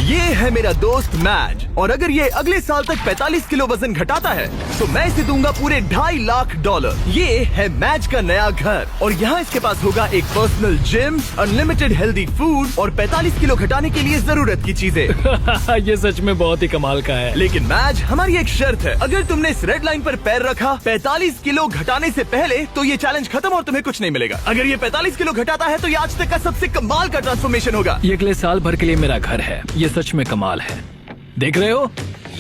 ये है मेरा दोस्त मैज, और अगर ये अगले साल तक 45 किलो वजन घटाता है तो मैं इसे दूंगा पूरे $2.5 लाख। ये है मैज का नया घर, और यहाँ इसके पास होगा एक personal gym, unlimited healthy food और 45 किलो घटाने के लिए जरूरत की चीजें। ये सच में बहुत ही कमाल का है। लेकिन मैज, हमारी एक शर्त है, अगर तुमने इस रेड लाइन पर पैर रखा 45 किलो घटाने से पहले तो ये चैलेंज खत्म और तुम्हें कुछ नहीं मिलेगा। अगर ये 45 किलो घटाता है तो ये आज तक का सबसे कमाल का ट्रांसफॉर्मेशन होगा। ये अगले साल भर के लिए मेरा घर है, ये सच में कमाल है। देख रहे हो,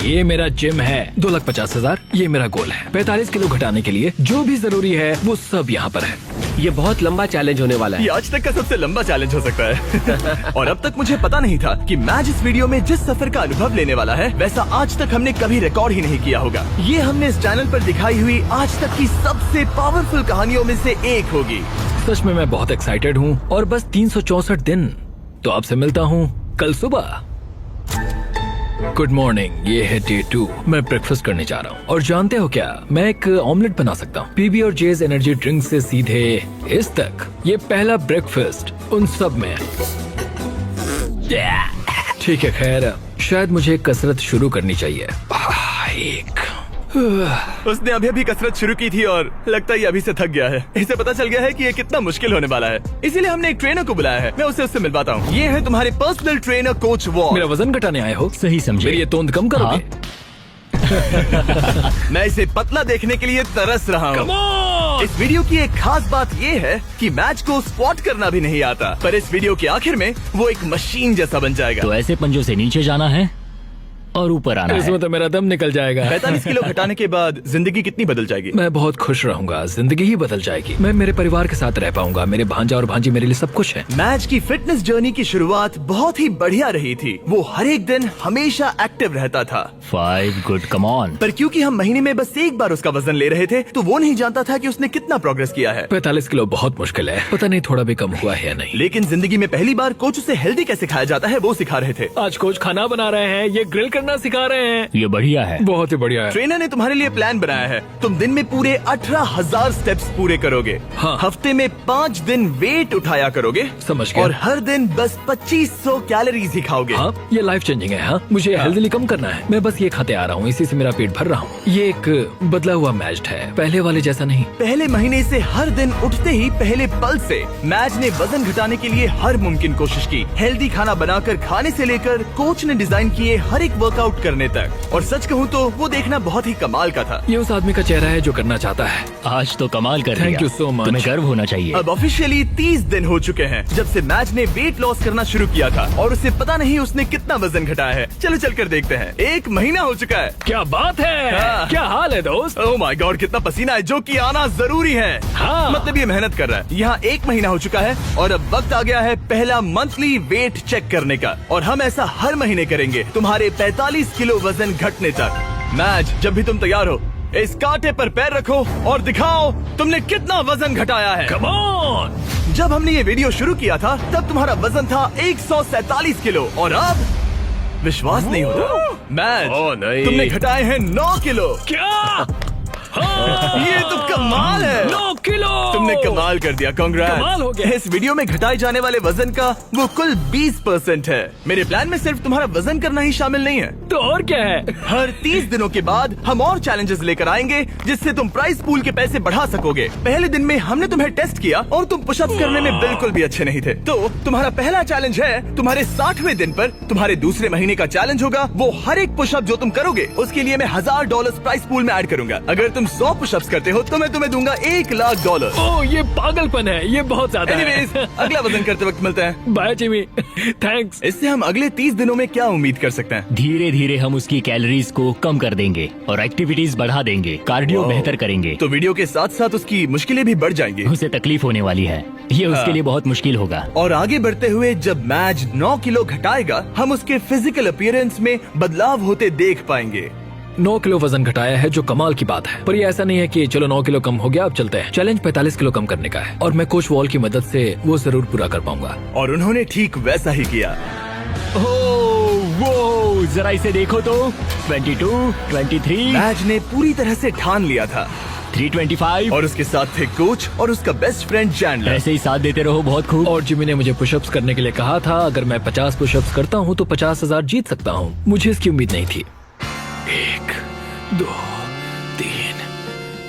ये मेरा जिम है। 2,50,000 ये मेरा गोल है। 45 किलो घटाने के लिए जो भी जरूरी है वो सब यहाँ पर है। ये बहुत लंबा चैलेंज होने वाला है। ये आज तक का सबसे लंबा चैलेंज हो सकता है। और अब तक मुझे पता नहीं था कि मैज इस वीडियो में जिस सफर का अनुभव लेने वाला है वैसा आज तक हमने कभी रिकॉर्ड ही नहीं किया होगा। ये हमने इस चैनल पर दिखाई हुई आज तक की सबसे पावरफुल कहानियों में से एक होगी। सच में मैं बहुत एक्साइटेड हूँ, और बस 364 दिन। तो आपसे मिलता हूँ कल सुबह। गुड मॉर्निंग, ये है डे 2। मैं ब्रेकफास्ट करने जा रहा हूँ, और जानते हो क्या, मैं एक ऑमलेट बना सकता हूँ। पीबी और जेज एनर्जी ड्रिंक से सीधे इस तक। ये पहला ब्रेकफास्ट उन सब में। ठीक है, खैर शायद मुझे कसरत शुरू करनी चाहिए। उसने अभी कसरत शुरू की थी और लगता है ये अभी से थक गया है। इसे पता चल गया है कि ये कितना मुश्किल होने वाला है, इसीलिए हमने एक ट्रेनर को बुलाया है। मैं उससे मिलवाता हूँ। ये है तुम्हारे पर्सनल ट्रेनर कोच वॉल। मेरा वजन घटाने आए हो? सही समझे। मेरी ये तोंद कम करोगे? मैं इसे पतला देखने के लिए तरस रहा हूँ। इस वीडियो की एक खास बात ये है कि मैच को स्क्वाट करना भी नहीं आता, पर इस वीडियो के आखिर में वो एक मशीन जैसा बन जाएगा। तो ऐसे पंजों से नीचे जाना है और ऊपर आना है। इसमें तो मेरा दम निकल जाएगा। 45 किलो घटाने के बाद जिंदगी कितनी बदल जाएगी? मैं बहुत खुश रहूंगा, जिंदगी ही बदल जाएगी। मैं मेरे परिवार के साथ रह पाऊंगा। मेरे भांजा और भांजी मेरे लिए सब कुछ है। मैच की फिटनेस जर्नी की शुरुआत बहुत ही बढ़िया रही थी। वो हर एक दिन हमेशा एक्टिव रहता था। 5 गुड, कम ऑन। पर क्योंकि हम महीने में बस एक बार उसका वजन ले रहे थे तो वो नहीं जानता था कि उसने कितना प्रोग्रेस किया है। 45 किलो बहुत मुश्किल है, पता नहीं थोड़ा भी कम हुआ है या नहीं। लेकिन जिंदगी में पहली बार कोच उसे हेल्दी कैसे खाया जाता है वो सिखा रहे थे। आज कोच खाना बना रहे हैं, ये ग्रिल करना सिखा रहे हैं। ये बढ़िया है, बहुत ही बढ़िया है। ट्रेनर ने तुम्हारे लिए प्लान बनाया है। तुम दिन में पूरे 18,000 स्टेप्स पूरे करोगे। हाँ। हफ्ते में 5 दिन वेट उठाया करोगे। समझ गया। और हर दिन बस 2500 कैलोरीज ही खाओगे। हाँ, ये लाइफ चेंजिंग है। हाँ, मुझे हेल्दी कम करना है। मैं बस ये खाते आ रहा हूँ, इसी से मेरा पेट भर रहा हूँ। ये एक बदला हुआ मैच है, पहले वाले जैसा नहीं। पहले महीने से हर दिन उठते ही पहले पल से मैच ने वजन घटाने के लिए हर मुमकिन कोशिश की। हेल्दी खाना बनाकर खाने से लेकर कोच ने डिजाइन किए हर एक वर्कआउट करने तक। और सच कहूँ तो वो देखना बहुत ही कमाल का था। ये उस आदमी का चेहरा है जो करना चाहता है। आज तो कमाल कर Thank दिया। you so much। तुम्हें गर्व होना चाहिए। अब ऑफिशियली 30 दिन हो चुके हैं जब से मैच ने वेट लॉस करना शुरू किया था, और उसे पता नहीं उसने कितना वजन घटाया है। चलो चलकर देखते हैं। 1 महीना हो चुका है। क्या बात है। हाँ। क्या हाल है दोस्त? ओह माय गॉड, कितना पसीना है, जो कि आना जरूरी है। हाँ। मतलब ये मेहनत कर रहा है। यहाँ 1 महीना हो चुका है और अब वक्त आ गया है पहला मंथली वेट चेक करने का, और हम ऐसा हर महीने करेंगे तुम्हारे 45 किलो वजन घटने तक। मैच, जब भी तुम तैयार हो इस कांटे पर पैर रखो और दिखाओ तुमने कितना वजन घटाया है। Come on! जब हमने ये वीडियो शुरू किया था तब तुम्हारा वजन था 147 किलो, और अब विश्वास नहीं होता मैच, नहीं। तुमने घटाए हैं 9 किलो। क्या? ये तो कमाल है। 9 किलो। तुमने कमाल कर दिया, कमाल हो कांग्रेस। गया। इस वीडियो में घटाए जाने वाले वजन का वो कुल 20% है। मेरे प्लान में सिर्फ तुम्हारा वजन करना ही शामिल नहीं है। तो और क्या है? हर 30 दिनों के बाद हम और चैलेंजेस लेकर आएंगे जिससे तुम प्राइस पूल के पैसे बढ़ा सकोगे। पहले दिन में हमने तुम्हें टेस्ट किया और तुम पुशअप्स करने में बिल्कुल भी अच्छे नहीं थे। तो तुम्हारा पहला चैलेंज है तुम्हारे 60वें दिन पर। तुम्हारे दूसरे महीने का चैलेंज होगा वो हर एक पुशअप जो तुम करोगे उसके लिए मैं $1000 प्राइस पूल में ऐड करूंगा। अगर तुम 100 पुशअप्स करते हो तो मैं तुम्हें दूंगा $1 लाख। ओह, ये पागलपन है, ये बहुत ज्यादा है। एनीवेज, अगला वजन करते वक्त मिलते हैं। Bye Jimmy, thanks. इससे हम अगले 30 दिनों में क्या उम्मीद कर सकते हैं? धीरे धीरे हम उसकी कैलोरीज को कम कर देंगे और एक्टिविटीज बढ़ा देंगे। कार्डियो बेहतर करेंगे। तो वीडियो के साथ साथ उसकी मुश्किलें भी बढ़ जाएंगी। उसे तकलीफ होने वाली है, ये उसके लिए बहुत मुश्किल होगा। और आगे बढ़ते हुए जब मैच 9 किलो घटाएगा हम उसके फिजिकल अपीयरेंस में बदलाव होते देख पाएंगे। 9 किलो वजन घटाया है, जो कमाल की बात है। पर ये ऐसा नहीं है कि चलो 9 किलो कम हो गया अब चलते हैं। चैलेंज 45 किलो कम करने का है, और मैं कोच वॉल की मदद से वो जरूर पूरा कर पाऊंगा। और उन्होंने ठीक वैसा ही किया। वो जरा इसे देखो तो। 22, 23। मैच ने पूरी तरह से ठान लिया था 325। और उसके साथ थे कोच और उसका बेस्ट फ्रेंड चैंडलर। ऐसे ही साथ देते रहो, बहुत खूब। और जिमी ने मुझे पुशअप्स करने के लिए कहा था, अगर मैं 50 पुशअप्स करता हूँ तो 50,000 जीत सकता हूँ। मुझे इसकी उम्मीद नहीं थी। 1 2 3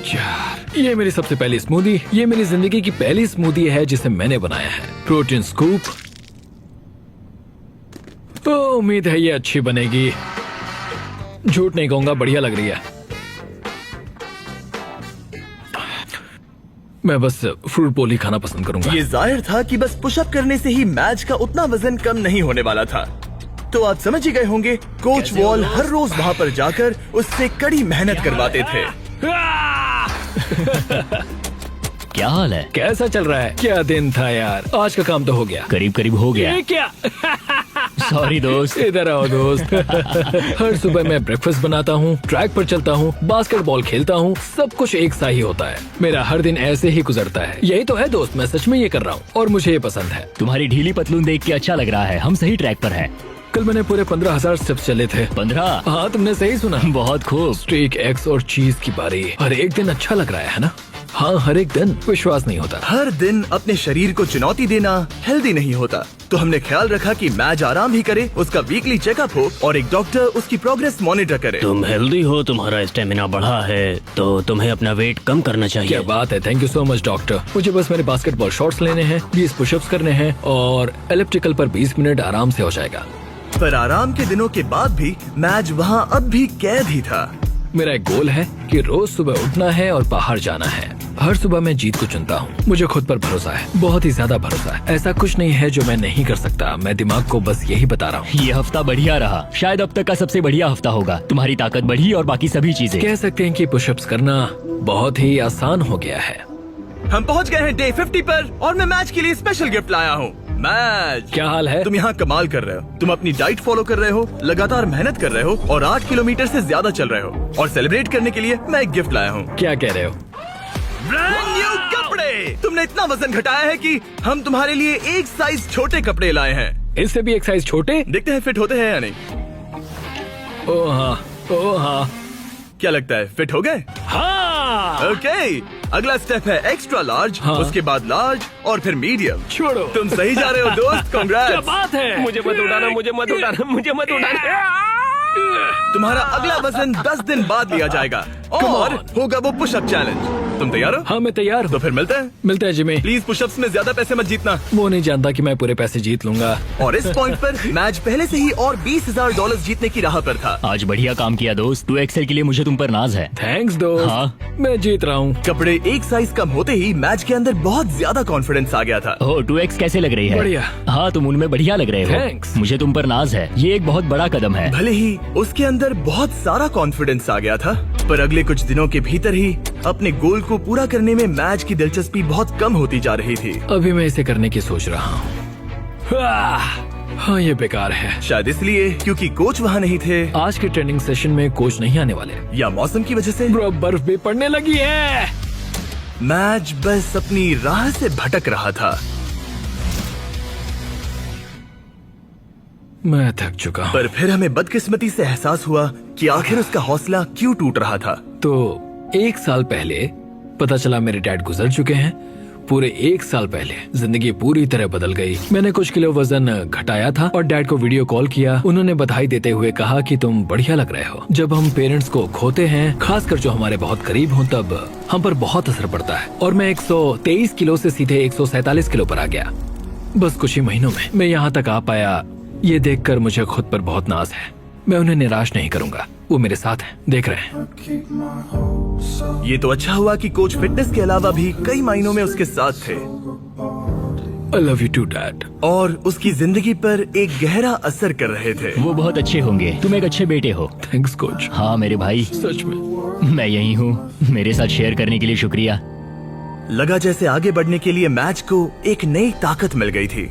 4। ये मेरी सबसे पहली स्मूदी। ये मेरी जिंदगी की पहली स्मूदी है जिसे मैंने बनाया है। Protein scoop. तो उम्मीद है ये अच्छी बनेगी। झूठ नहीं कहूंगा, बढ़िया लग रही है। मैं बस फ्रूट बोल ही खाना पसंद करूंगा। ये जाहिर था कि बस पुशअप करने से ही मैच का उतना वजन कम नहीं होने वाला था। तो आप समझ ही गए होंगे, कोच वॉल हर रोज वहाँ पर जाकर उससे कड़ी मेहनत करवाते थे। क्या हाल है? कैसा चल रहा है? क्या दिन था यार। आज का काम तो हो गया। करीब करीब हो गया। ये क्या? सॉरी दोस्त। इधर आओ दोस्त। हर सुबह मैं ब्रेकफास्ट बनाता हूँ, ट्रैक पर चलता हूँ, बास्केटबॉल खेलता हूँ। सब कुछ एक सा ही होता है। मेरा हर दिन ऐसे ही गुजरता है। यही तो है दोस्त, मैं सच में ये कर रहा हूँ और मुझे ये पसंद है। तुम्हारी ढीली पतलून देख के अच्छा लग रहा है। हम सही ट्रैक पर हैं। कल मैंने पूरे 15,000 स्टेप्स चले थे। 15? हाँ, तुमने सही सुना। बहुत खूब। स्टेक, एग्स और चीज की बारी। हर एक दिन अच्छा लग रहा है ना? हाँ, हर एक दिन। विश्वास नहीं होता। हर दिन अपने शरीर को चुनौती देना हेल्दी नहीं होता। तो हमने ख्याल रखा कि मैच आराम ही करे, उसका वीकली चेकअप हो और एक डॉक्टर उसकी प्रोग्रेस मॉनिटर करे। तुम हेल्दी हो, तुम्हारा स्टेमिना बढ़ा है, तो तुम्हें अपना वेट कम करना क्या चाहिए। बात है, thank you so much doctor. मुझे बस मेरे बास्केटबॉल शॉट्स लेने हैं, 20 पुशअप्स करने हैं और एलिप्टिकल पर 20 मिनट आराम से हो जाएगा। पर आराम के दिनों के बाद भी मैच वहाँ अब भी कैद ही था। मेरा एक गोल है कि रोज सुबह उठना है और बाहर जाना है। हर सुबह मैं जीत को चुनता हूँ। मुझे खुद पर भरोसा है, बहुत ही ज्यादा भरोसा है। ऐसा कुछ नहीं है जो मैं नहीं कर सकता। मैं दिमाग को बस यही बता रहा हूँ। ये हफ्ता बढ़िया रहा, शायद अब तक का सबसे बढ़िया हफ्ता होगा। तुम्हारी ताकत बढ़ी और बाकी सभी चीजें। कह सकते हैं कि पुशअप्स करना बहुत ही आसान हो गया है। हम पहुँच गए हैं डे 50 पर और मैं मैच के लिए स्पेशल गिफ्ट लाया हूँ। मैच, क्या हाल है? तुम यहाँ कमाल कर रहे हो। तुम अपनी डाइट फॉलो कर रहे हो, लगातार मेहनत कर रहे हो और 8 किलोमीटर से ज्यादा चल रहे हो। और सेलिब्रेट करने के लिए मैं एक गिफ्ट लाया हूँ। क्या कह रहे हो? ब्रांड न्यू कपड़े। तुमने इतना वजन घटाया है कि हम तुम्हारे लिए एक साइज छोटे कपड़े लाए हैं। इससे भी एक साइज छोटे? देखते हैं फिट होते हैं या नहीं। ओ हाँ, ओ हाँ। क्या लगता है, फिट हो गए? हाँ। ओके, अगला स्टेप है एक्स्ट्रा लार्ज, हाँ। उसके बाद लार्ज और फिर मीडियम। छोड़ो। तुम सही जा रहे हो दोस्त, क्या कांग्रेट्स। बात है? मुझे मत उठाना, मुझे मत उठाना, मुझे मत उठाना। तुम्हारा अगला वजन 10 दिन बाद लिया जाएगा और होगा वो पुशअप चैलेंज। तुम तैयार हो? हाँ, मैं तैयार तो हूँ। फिर मिलते हैं। मिलते हैं जिमी। प्लीज पुशअप्स में ज्यादा पैसे मत जीतना। वो नहीं जानता कि मैं पूरे पैसे जीत लूंगा। और इस पॉइंट पर मैच पहले से ही और $20,000 जीतने की राह पर था। आज बढ़िया काम किया दोस्त। 2XL के लिए मुझे तुम पर नाज है। थैंक्स दोस्त। हाँ। मैं जीत रहा हूँ। कपड़े एक साइज कम होते ही मैच के अंदर बहुत ज्यादा कॉन्फिडेंस आ गया था। ओ 2X कैसे लग रही है? बढ़िया। हाँ, तुम उनमें बढ़िया लग रहे हो। Thanks। मुझे तुम पर नाज है। ये एक बहुत बड़ा कदम है। भले ही उसके अंदर बहुत सारा कॉन्फिडेंस आ गया था, पर अगले कुछ दिनों के भीतर ही अपने गोल को पूरा करने में मैच की दिलचस्पी बहुत कम होती जा रही थी। अभी मैं इसे करने की सोच रहा हूँ। हाँ, ये बेकार है। शायद इसलिए क्योंकि कोच वहाँ नहीं थे, आज के ट्रेनिंग सेशन में कोच नहीं आने वाले। या मौसम की वजह से। ब्रो, बर्फ भी पड़ने लगी है। मैच बस अपनी राह से भटक रहा था। मैं थक चुका हूँ। पर फिर हमें बदकिस्मती से एहसास हुआ कि आखिर उसका हौसला क्यों टूट रहा था। तो 1 साल पहले पता चला मेरे डैड गुजर चुके हैं। पूरे 1 साल पहले जिंदगी पूरी तरह बदल गई। मैंने कुछ किलो वजन घटाया था और डैड को वीडियो कॉल किया। उन्होंने बधाई देते हुए कहा कि तुम बढ़िया लग रहे हो। जब हम पेरेंट्स को खोते हैं, खासकर जो हमारे बहुत करीब हों, तब हम पर बहुत असर पड़ता है। और मैं 123 किलो से सीधे 147 किलो पर आ गया, बस कुछ ही महीनों में। मैं यहाँ तक आ पाया, ये देखकर मुझे खुद पर बहुत नाज है। मैं उन्हें निराश नहीं करूंगा, वो मेरे साथ हैं, देख रहे हैं। ये तो अच्छा हुआ कि कोच फिटनेस के अलावा भी कई मायनों में उसके साथ थे I love you too, Dad। और उसकी जिंदगी पर एक गहरा असर कर रहे थे। वो बहुत अच्छे होंगे। तुम एक अच्छे बेटे हो। Thanks coach. हाँ मेरे भाई, सच में। मैं यही हूँ। मेरे साथ शेयर करने के लिए शुक्रिया। लगा जैसे आगे बढ़ने के लिए मैच को एक नई ताकत मिल गई थी।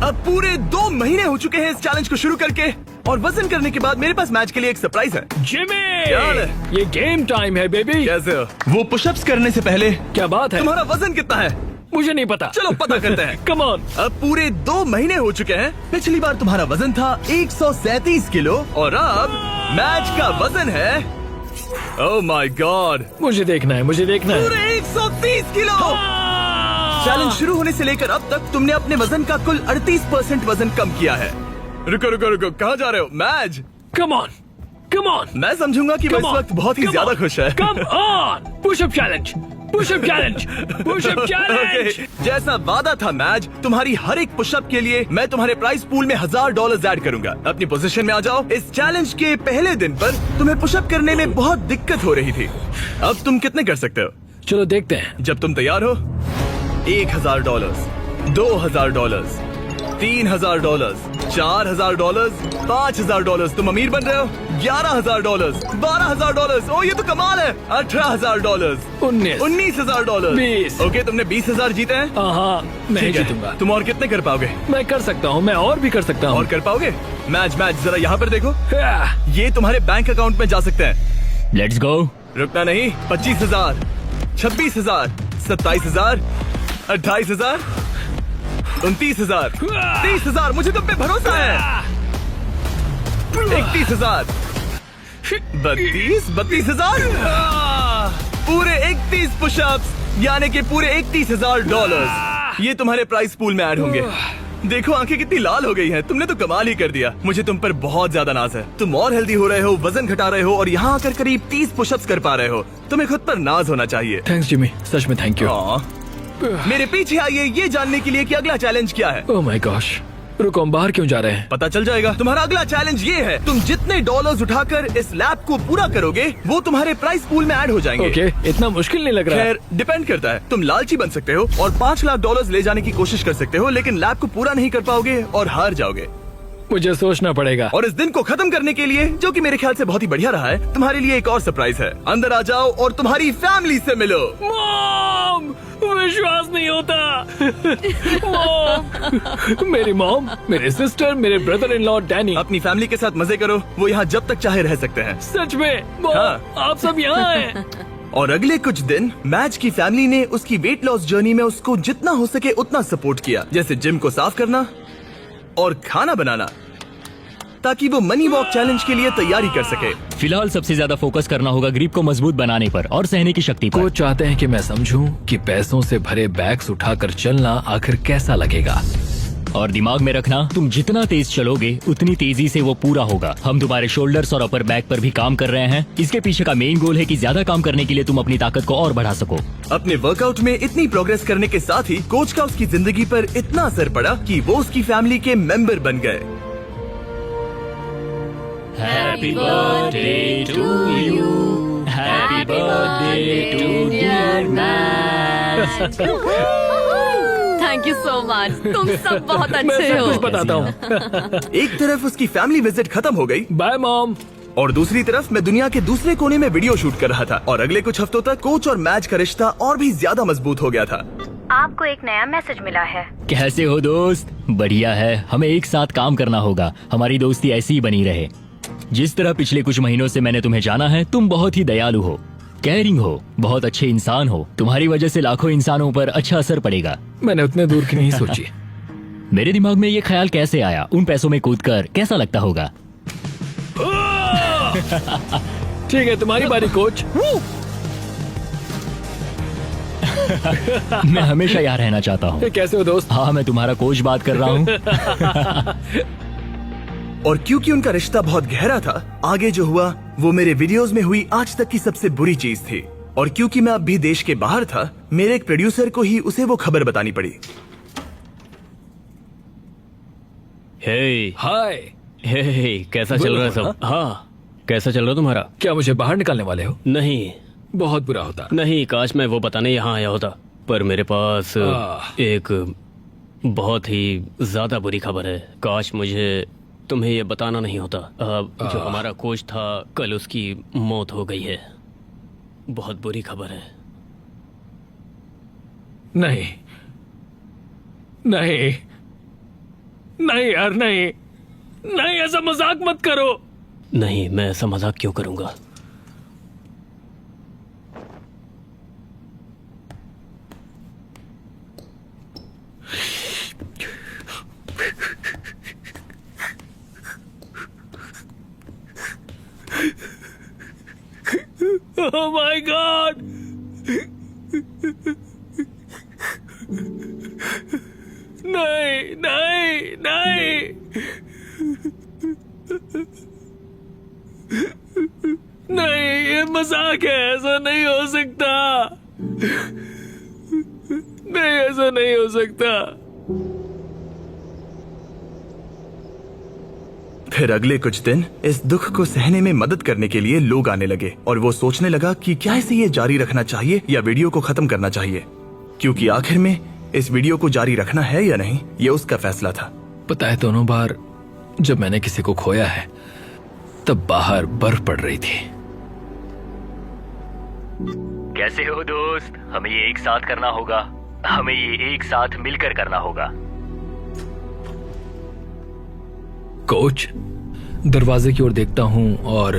अब पूरे 2 महीने हो चुके हैं इस चैलेंज को शुरू करके, और वजन करने के बाद मेरे पास मैच के लिए एक सरप्राइज है। जिमी, क्या हाल है? ये गेम टाइम है बेबी। कैसे हो? वो पुशअप्स करने से पहले क्या बात है? तुम्हारा वजन कितना है? मुझे नहीं पता। चलो पता करते हैं। Come on. अब पूरे 2 महीने हो चुके हैं। पिछली बार तुम्हारा वजन था 137 किलो और अब मैच का वजन है ओह माय गॉड, मुझे देखना है, मुझे देखना है। पूरे 130 किलो। चैलेंज शुरू होने से लेकर अब तक तुमने अपने वजन का कुल 38% वजन कम किया है। रुको रुको रुको, कहाँ जा रहे हो? मैज, कम ऑन, कम ऑन, मैं समझूंगा कि वो इस वक्त बहुत ही ज्यादा खुश है। Come on, pushup challenge, pushup challenge, pushup challenge. Okay, जैसा वादा था मैज, तुम्हारी हर एक पुशअप के लिए मैं तुम्हारे प्राइस पूल में $1000 ऐड करूंगा। अपनी पोजीशन में आ जाओ। इस चैलेंज के पहले दिन पर तुम्हें पुशअप करने में बहुत दिक्कत हो रही थी। अब तुम कितने कर सकते हो? चलो देखते हैं। जब तुम तैयार हो, $1000, $2000, $3000, $4000, $5000। तुम अमीर बन रहे हो। $11000, $12000। ओ ये तो कमाल है। $18000, 19 $19000। ओके, तुमने 20000 जीते हैं। हाँ, मैं ठीक है। जीतूंगा। तुम और कितने कर पाओगे? मैं कर सकता हूँ, मैं और भी कर सकता हूँ। और कर पाओगे? मैच जरा यहाँ पर देखो। हाँ, ये तुम्हारे बैंक अकाउंट में जा सकते हैं। Let's go. रुकना नहीं। 25000, 26000, 27000, 28000, 29000, 30000। मुझे तुम पे भरोसा है। 31000, 32000। पूरे 31 पुशअप्स, यानी कि पूरे $31000 ये तुम्हारे प्राइस पूल में ऐड होंगे। देखो आंखें कितनी लाल हो गई हैं। तुमने तो कमाल ही कर दिया। मुझे तुम पर बहुत ज्यादा नाज है। तुम और हेल्दी हो रहे हो, वजन घटा रहे हो और यहाँ आकर करीब 30 पुशअप्स कर पा रहे हो। तुम्हें खुद पर नाज होना चाहिए। थैंक्स जिमी, सच में थैंक यू। हाँ। मेरे पीछे आइए ये जानने के लिए कि अगला चैलेंज क्या है। ओह माय गॉश, रुको, हम बाहर क्यों जा रहे हैं? पता चल जाएगा। तुम्हारा अगला चैलेंज ये है, तुम जितने डॉलर्स उठाकर इस लैब को पूरा करोगे वो तुम्हारे प्राइस पूल में ऐड हो जाएंगे। ओके, इतना मुश्किल नहीं लग रहा है। खैर, डिपेंड करता है। तुम लालची बन सकते हो और $5 लाख ले जाने की कोशिश कर सकते हो, लेकिन लैब को पूरा नहीं कर पाओगे और हार जाओगे। मुझे सोचना पड़ेगा। और इस दिन को खत्म करने के लिए, जो कि मेरे ख्याल से बहुत ही बढ़िया रहा है, तुम्हारे लिए एक और सरप्राइज है। अंदर आ जाओ और तुम्हारी फैमिली से मिलो। मॉम, विश्वास नहीं होता। मॉम, मेरी मॉम, मेरे सिस्टर, मेरे ब्रदर इन लॉ डैनी। अपनी फैमिली के साथ मजे करो। वो यहाँ जब तक चाहे रह सकते हैं। सच में मॉम, हाँ। आप सब यहाँ हैं। और अगले कुछ दिन मैच की फैमिली ने उसकी वेट लॉस जर्नी में उसको जितना हो सके उतना सपोर्ट किया, जैसे जिम को साफ करना और खाना बनाना, ताकि वो मनी वॉक चैलेंज के लिए तैयारी कर सके। फिलहाल सबसे ज्यादा फोकस करना होगा ग्रिप को मजबूत बनाने पर और सहने की शक्ति पर। कोच चाहते हैं कि मैं समझूं कि पैसों से भरे बैग्स उठाकर चलना आखिर कैसा लगेगा। और दिमाग में रखना, तुम जितना तेज चलोगे उतनी तेजी से वो पूरा होगा। हम तुम्हारे शोल्डर्स और अपर बैक पर भी काम कर रहे हैं। इसके पीछे का मेन गोल है कि ज्यादा काम करने के लिए तुम अपनी ताकत को और बढ़ा सको। अपने वर्कआउट में इतनी प्रोग्रेस करने के साथ ही कोच का उसकी जिंदगी पर इतना असर पड़ा कि वो उसकी फैमिली के मेंबर बन गए। Happy birthday to you, happy birthday to dear match. Thank you so much. तुम सब बहुत मैं अच्छे सब हो। कुछ बताता हूँ। एक तरफ उसकी फैमिली विजिट खत्म हो गई बाय मॉम। और दूसरी तरफ मैं दुनिया के दूसरे कोने में वीडियो शूट कर रहा था। और अगले कुछ हफ्तों तक कोच और मैच का रिश्ता और भी ज्यादा मजबूत हो गया था। आपको एक नया मैसेज मिला है। कैसे हो दोस्त? बढ़िया है। हमें एक साथ काम करना होगा। हमारी दोस्ती ऐसी ही बनी रहे। जिस तरह पिछले कुछ महीनों से मैंने तुम्हें जाना है, तुम बहुत ही दयालु हो, केयरिंग हो, बहुत अच्छे इंसान हो। तुम्हारी वजह से लाखों इंसानों पर अच्छा असर पड़ेगा। मैंने उतने दूर की नहीं सोची। मेरे दिमाग में ये ख्याल कैसे आया? उन पैसों में कूदकर कैसा लगता होगा? ठीक है, तुम्हारी बारी कोच। मैं हमेशा यहाँ रहना चाहता हूँ। कैसे हो दोस्त? हाँ, मैं तुम्हारा कोच बात कर रहा हूँ। और क्योंकि उनका रिश्ता बहुत गहरा था, आगे जो हुआ वो मेरे वीडियोस में हुई आज तक की सबसे बुरी चीज थी। और क्योंकि मैं अब भी देश के बाहर था, मेरे एक प्रोड्यूसर को ही उसे वो खबर बतानी पड़ी। हे हाय। हे, कैसा चल रहा है सब? हाँ, कैसा चल रहा है तुम्हारा? क्या मुझे बाहर निकालने वाले हो? नहीं बहुत बुरा होता। नहीं, काश मैं वो बताने यहाँ आया होता, पर मेरे पास एक बहुत ही ज्यादा बुरी खबर है। काश मुझे तुम्हें ये बताना नहीं होता। जो हमारा कोच था, कल उसकी मौत हो गई है। बहुत बुरी खबर है। नहीं नहीं नहीं यार, नहीं नहीं, ऐसा मजाक मत करो। नहीं, मैं ऐसा मजाक क्यों करूंगा? Oh my God! नहीं नहीं नहीं! नहीं, ये मजाक है, ऐसा नहीं हो सकता। नहीं, ऐसा नहीं हो सकता। फिर अगले कुछ दिन इस दुख को सहने में मदद करने के लिए लोग आने लगे और वो सोचने लगा कि क्या इसे ये जारी रखना चाहिए या वीडियो को खत्म करना चाहिए, क्योंकि आखिर में इस वीडियो को जारी रखना है या नहीं ये उसका फैसला था। पता है, दोनों बार जब मैंने किसी को खोया है तब बाहर बर्फ पड़ रही थी। कैसे हो दोस्त? हमें ये एक साथ करना होगा, हमें ये एक साथ मिलकर करना होगा। कोच, दरवाजे की ओर देखता हूं और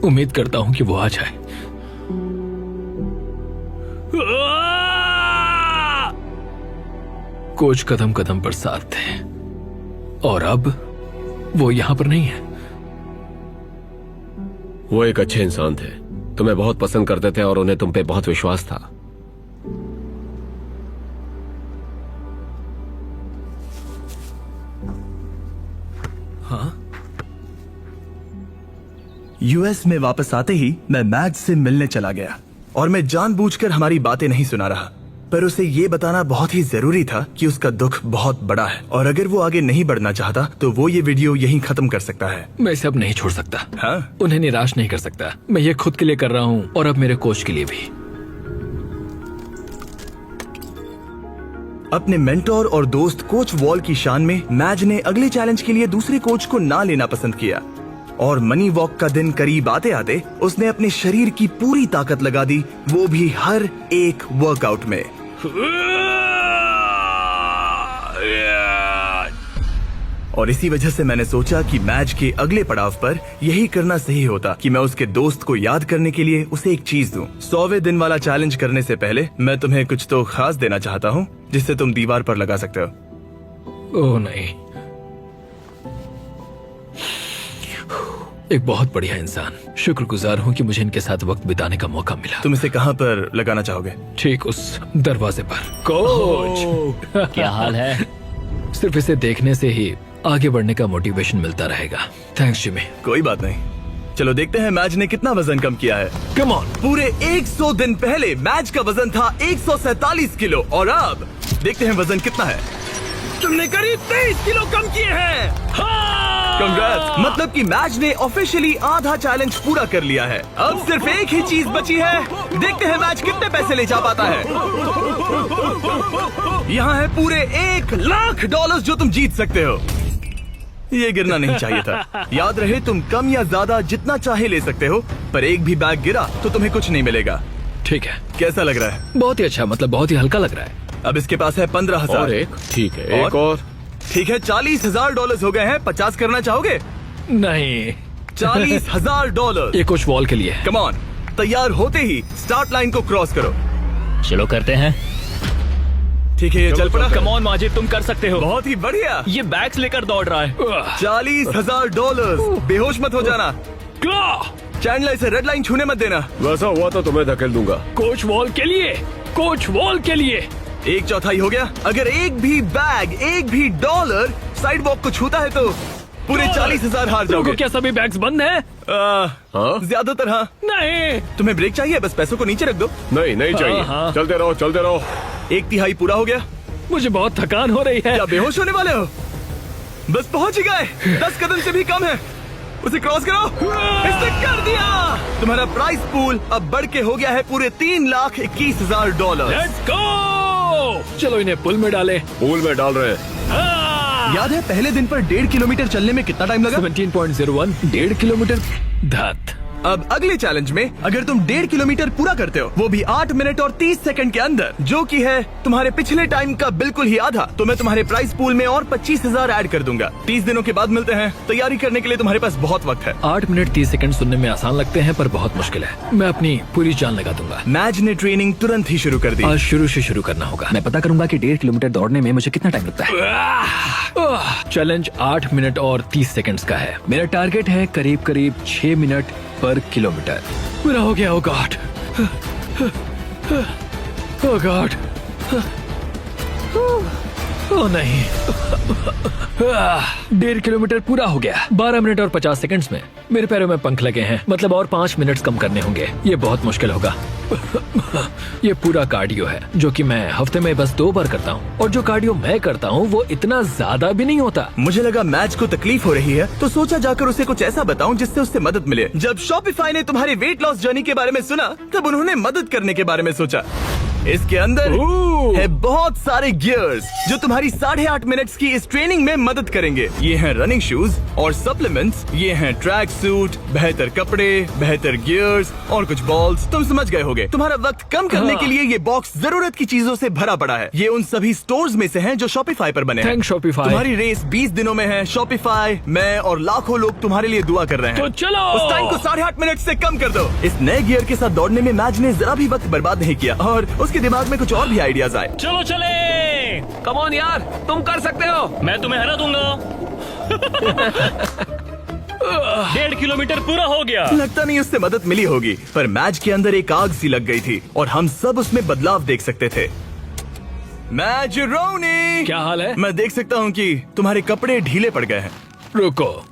उम्मीद करता हूं कि वो आ जाए। कोच कदम कदम पर साथ थे और अब वो यहां पर नहीं है। वो एक अच्छे इंसान थे, तुम्हें बहुत पसंद करते थे और उन्हें तुम पे बहुत विश्वास था। यूएस में वापस आते ही मैं मैज से मिलने चला गया और मैं जानबूझकर हमारी बातें नहीं सुना रहा, पर उसे ये बताना बहुत ही जरूरी था कि उसका दुख बहुत बड़ा है और अगर वो आगे नहीं बढ़ना चाहता तो वो ये वीडियो यहीं खत्म कर सकता है। मैं इसे अब नहीं छोड़ सकता। हाँ? उन्हें निराश नहीं कर सकता। मैं ये खुद के लिए कर रहा हूं और अब मेरे कोच के लिए भी। अपने मेंटोर और दोस्त कोच वॉल की शान में मैज ने अगले चैलेंज के लिए दूसरे कोच को ना लेना पसंद किया और मनी वॉक का दिन करीब आते आते उसने अपने शरीर की पूरी ताकत लगा दी, वो भी हर एक वर्कआउट में। और इसी वजह से मैंने सोचा कि मैच के अगले पड़ाव पर यही करना सही होता कि मैं उसके दोस्त को याद करने के लिए उसे एक चीज दूं। 100वें दिन वाला चैलेंज करने से पहले मैं तुम्हें कुछ तो खास देना चाहता हूँ जिससे तुम दीवार पर लगा सकते हो। ओह नहीं, एक बहुत बढ़िया इंसान। शुक्रगुजार हूँ कि मुझे इनके साथ वक्त बिताने का मौका मिला। तुम इसे कहाँ पर लगाना चाहोगे? ठीक उस दरवाजे पर। कोच, क्या हाल है? सिर्फ इसे देखने से ही आगे बढ़ने का मोटिवेशन मिलता रहेगा। Thanks Jimmy. कोई बात नहीं। चलो देखते हैं मैच ने कितना वजन कम किया है। Come on. पूरे 100 दिन पहले मैच का वजन था 147 किलो और अब देखते हैं वजन कितना है। तुमने करीब 23 किलो कम किए हैं। कंग्रेट्स, मतलब कि मैच ने ऑफिशियली आधा चैलेंज पूरा कर लिया है। अब सिर्फ एक ही चीज बची है। देखते हैं मैच कितने पैसे ले जा पाता है। यहाँ है पूरे $1,00,000 जो तुम जीत सकते हो। ये गिरना नहीं चाहिए था। याद रहे, तुम कम या ज्यादा जितना चाहे ले सकते हो, पर एक भी बैग गिरा तो तुम्हें कुछ नहीं मिलेगा। ठीक है। कैसा लग रहा है? बहुत ही अच्छा, मतलब बहुत ही हल्का लग रहा है। अब इसके पास है 15,000। और एक, ठीक है, एक और। ठीक है, $40,000 हो गए हैं। 50 करना चाहोगे? नहीं, $40,000। ये कुछ वॉल के लिए है। कम ऑन, तैयार होते ही स्टार्ट लाइन को क्रॉस करो। चलो करते हैं। ठीक है, ये चल पड़ा। कम ऑन माजिद, तुम कर सकते हो। बहुत ही बढ़िया। ये बैग्स लेकर दौड़ रहा है। $40,000। बेहोश मत हो जाना। चैंडलर, इसे रेड लाइन छूने मत देना। वैसा हुआ तो तुम्हें धकेल दूंगा। कोच वॉल के लिए, कोच वॉल के लिए। 1/4 हो गया। अगर एक भी बैग, एक भी डॉलर साइड वॉक को छूता है तो पूरे 40,000 हार जाओगे। क्या सभी बैग्स बंद हैं? हाँ? ज्यादातर हाँ। नहीं। तुम्हें ब्रेक चाहिए? बस पैसों को नीचे रख दो। नहीं, नहीं चाहिए। हाँ। चलते रहो, चलते रहो। 1/3 पूरा हो गया। मुझे बहुत थकान हो रही है। क्या बेहोश होने वाले हो? बस पहुंच ही गए। 10 कदम से भी कम है। उसे क्रॉस करो। इसने कर दिया। तुम्हारा प्राइस पूल अब बढ़ के हो गया है पूरे $3,21,000। Let's go. चलो इन्हें पुल में डाले। पूल में डाल रहे हैं। याद है पहले दिन पर 1.5 किलोमीटर चलने में कितना टाइम लगा? 17.01, 1.5 किलोमीटर। धत। अब अगले चैलेंज में अगर तुम 1.5 किलोमीटर पूरा करते हो, वो भी 8 मिनट और 30 सेकंड के अंदर, जो कि है तुम्हारे पिछले टाइम का बिल्कुल ही आधा, तो मैं तुम्हारे प्राइस पूल में और 25,000 ऐड कर दूंगा। 30 दिनों के बाद मिलते हैं। तैयारी करने के लिए तुम्हारे पास बहुत वक्त है। 8 मिनट 30 सेकंड सुनने में आसान लगते हैं पर बहुत मुश्किल है। मैं अपनी पूरी जान लगा दूंगा। मैच ने ट्रेनिंग तुरंत ही शुरू कर दी। आज शुरू से शुरू करना होगा। मैं पता करूंगा कि 1.5 किलोमीटर दौड़ने में मुझे कितना टाइम लगता है। चैलेंज 8 मिनट और 30 सेकंड्स का है। मेरा टारगेट है करीब 6 मिनट पर किलोमीटर। मेरा हो गया। ओ गॉड, ओ गॉड, ओ नहीं। 1.5 किलोमीटर पूरा हो गया 12 मिनट और 50 सेकंड्स में। मेरे पैरों में पंख लगे हैं, मतलब और 5 मिनट कम करने होंगे। ये बहुत मुश्किल होगा। ये पूरा कार्डियो है जो कि मैं हफ्ते में बस 2 बार करता हूँ, और जो कार्डियो मैं करता हूँ वो इतना ज्यादा भी नहीं होता। मुझे लगा मैच को तकलीफ हो रही है, तो सोचा जाकर उसे कुछ ऐसा बताऊं जिससे उससे मदद मिले। जब शॉपिफाई ने तुम्हारी वेट लॉस जर्नी के बारे में सुना, तब उन्होंने मदद करने के बारे में सोचा। इसके अंदर है बहुत सारे गियर्स जो तुम्हारी 8.5 मिनट्स की इस ट्रेनिंग में मदद करेंगे। ये हैं रनिंग शूज और सप्लीमेंट्स, ये हैं ट्रैक सूट, बेहतर कपड़े, बेहतर गियर्स और कुछ बॉल्स। तुम समझ गए होगे। तुम्हारा वक्त कम करने के लिए ये बॉक्स जरूरत की चीजों से भरा पड़ा है। ये उन सभी स्टोर्स में से हैं जो शॉपिफाई पर बने हैं। Thanks Shopify. तुम्हारी रेस 20 दिनों में है। शॉपिफाई, मैं और लाखों लोग तुम्हारे लिए दुआ कर रहे हैं। तो चलो उस टाइम को 8.5 मिनट से कम कर दो। इस नए गियर के साथ दौड़ने में मैच ने जरा भी वक्त बर्बाद नहीं किया, और उसके दिमाग में कुछ और भी आइडियाज आए। चलो चले। कम ऑन यार, तुम कर सकते हो। मैं तुम्हें हरा दूंगा। 1.5 किलोमीटर पूरा हो गया। लगता नहीं उससे मदद मिली होगी, पर मैच के अंदर एक आग सी लग गई थी और हम सब उसमें बदलाव देख सकते थे। मैच रोनी, क्या हाल है? मैं देख सकता हूँ कि तुम्हारे कपड़े ढीले पड़ गए हैं। रुको,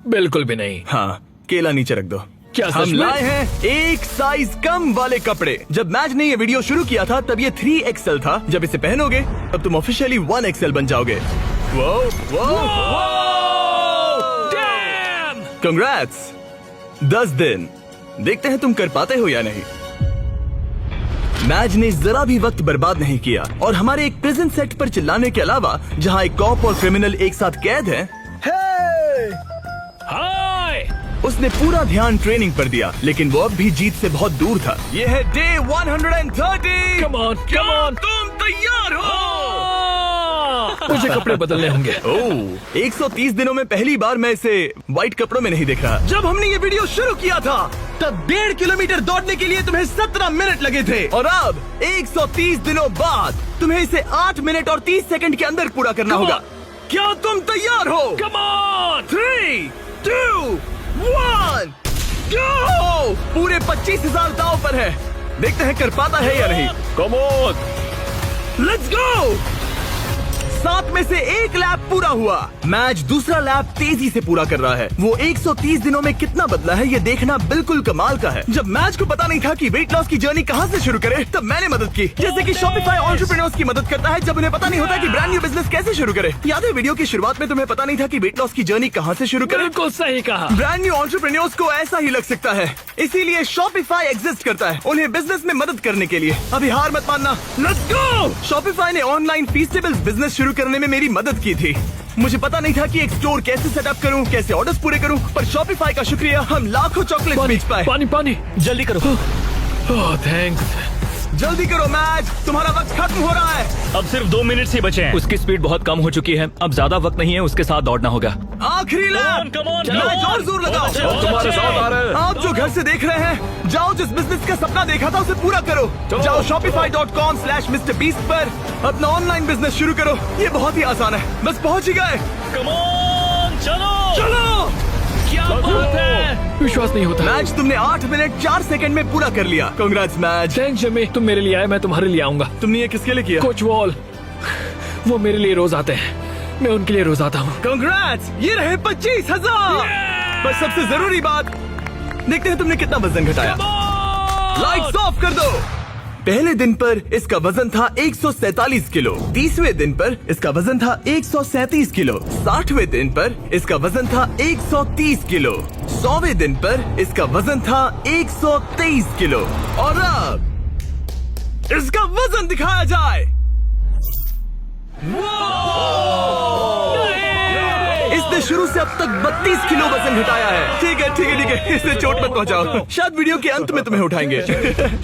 बिल्कुल भी नहीं। हाँ, केला नीचे रख दो। क्या सच हम में? लाए हैं एक साइज कम वाले कपड़े। जब मैच ने ये वीडियो शुरू किया था तब ये 3XL था। जब इसे पहनोगे तब तुम ऑफिशियली 1XL बन जाओगे। वो कंग्रेट्स। 10 दिन, देखते हैं तुम कर पाते हो या नहीं। मैच ने जरा भी वक्त बर्बाद नहीं किया और हमारे एक प्रिजन सेट पर चिल्लाने के अलावा, जहाँ एक कॉप और क्रिमिनल एक साथ कैद हैं, हाय! उसने पूरा ध्यान ट्रेनिंग पर दिया। लेकिन वो अब भी जीत से बहुत दूर था। ये है day 130। Come on, come on! तुम तैयार हो? मुझे कपड़े बदलने होंगे। ओह, 130 दिनों में पहली बार मैं इसे व्हाइट कपड़ों में नहीं देख रहा। जब हमने ये वीडियो शुरू किया था तब 1.5 किलोमीटर दौड़ने के लिए तुम्हें 17 मिनट लगे थे, और अब 130 दिनों बाद तुम्हें इसे 8 मिनट और 30 सेकंड के अंदर पूरा करना होगा। क्या तुम तैयार हो? Come on! 3, 2, 1, go! पूरे 25,000 दांव पर है। देखते हैं कर पाता है या नहीं। Come on. Let's go. 7 में से 1 लैप पूरा हुआ। मैच दूसरा लैप तेजी से पूरा कर रहा है। वो 130 दिनों में कितना बदला है ये देखना बिल्कुल कमाल का है। जब मैच को पता नहीं था कि वेट लॉस की जर्नी कहाँ से शुरू करे, तब मैंने मदद की। जैसे कि शॉपिफाई एंटरप्रेन्योर्स की मदद करता है जब उन्हें पता नहीं होता कि ब्रांड न्यू बिजनेस कैसे शुरू करे। याद है वीडियो की शुरुआत में तुम्हें पता नहीं था कि वेट लॉस की जर्नी कहाँ से शुरू करे? बिल्कुल सही कहा। ब्रांड न्यू एंटरप्रेन्योर्स को ऐसा ही लग सकता है, इसीलिए शॉपिफाई एग्जिस्ट करता है उन्हें बिजनेस में मदद करने के लिए। अभी हार मत मानना। Let's go. शॉपिफाई ने ऑनलाइन फीस्टेबल्स बिजनेस शुरू करने में मेरी मदद की थी। मुझे पता नहीं था कि एक स्टोर कैसे सेटअप करूं, कैसे ऑर्डर्स पूरे करूं, पर शॉपिफाई का शुक्रिया हम लाखों चॉकलेट बेच पाए। पानी पानी, जल्दी करो। ओह थैंक्स। जल्दी करो मैच, तुम्हारा वक्त खत्म हो रहा है। अब सिर्फ 2 मिनट ही बचे हैं। उसकी स्पीड बहुत कम हो चुकी है, अब ज्यादा वक्त नहीं है, उसके साथ दौड़ना होगा। आखिरी लैप। come on, मैच और जोर लगाओ। तुम्हारे साथ आ रहे हैं। आप जो घर से देख रहे हैं, जाओ जिस बिजनेस का सपना देखा था उसे पूरा करो। जाओ shopify.com/MrBeast पर अपना ऑनलाइन बिजनेस शुरू करो। ये बहुत ही आसान है, बस पहुंच ही गए। Come on, चलो चलो। क्या बात है। विश्वास नहीं होता। मैच तुमने 8 मिनट 4 सेकंड में पूरा कर लिया। Congrats match. थैंक्स जमी, तुम मेरे लिए आए, मैं तुम्हारे लिए आऊंगा। तुमने ये किसके लिए किया? कोच वॉल, वो मेरे लिए रोज आते हैं, मैं उनके लिए रोज आता हूँ। कांग्रेट्स, ये रहे 25,000। बस सबसे जरूरी बात, देखते हैं तुमने कितना वजन घटाया। लाइट्स ऑफ कर दो। पहले दिन पर इसका वजन था 147 किलो, 30वें दिन पर इसका वजन था 137 किलो, 60वें दिन पर इसका वजन था 130 किलो, 100वें दिन पर इसका वजन था 123 किलो, और अब इसका वजन दिखाया जाए। इसने शुरू से अब तक 32 किलो वजन घटाया है। ठीक है ठीक है ठीक है, इससे चोट मत पहुंचाओ, शायद वीडियो के अंत में तुम्हें उठाएंगे।